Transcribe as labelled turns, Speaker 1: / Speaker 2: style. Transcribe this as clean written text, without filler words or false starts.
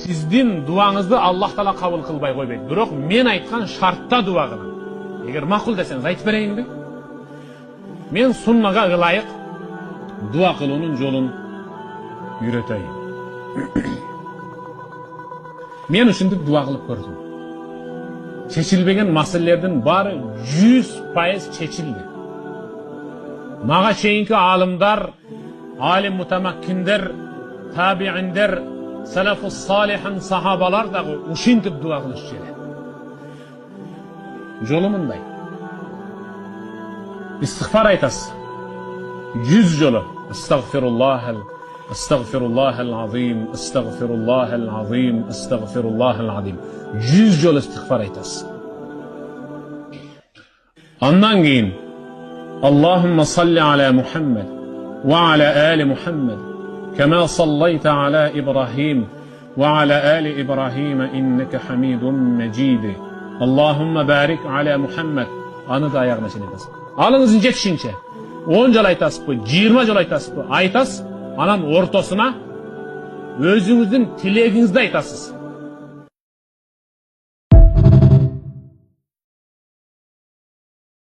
Speaker 1: Sizdin duаңызды Аллах Таала кабыл кылбай койбойт. Бирок мен айткан шартта дуа кылам. Эгер макул десеңиз айтып берейинби? Мен суннага ылайык дуа кылуунун жолун үйрөтөйүн. Мен ушинтип дуа кылып көрдүм. Чечилбеген маселелердин баары 100% чечилди. Мага чейинки алымдар, алим мутамаккиндер, табииндер, салафус салихан сахабалар дагы ушинтип дуа кылышчу эле. Жолу мындай. İstiğfar aytasız. 100 жолу. Estağfirullahal azim, estağfirullahal azim, estağfirullahal azim. 100 жолу istiğfar aytasız. Ondan keyin Allahümme salli ala Muhammed ve ala ali Muhammed kema sallayta ala İbrahim ve ala ali İbrahim inneke hamidun mecid. Allahümme barik ala Muhammed. Anı da ayağına şey aytasız. Alınızın жетişince 10 жол айтасыз бы, 20 жол айтасыз бы, айтасыз, анан ортосуна өзүңүздүн тилегиңизди айтасыз.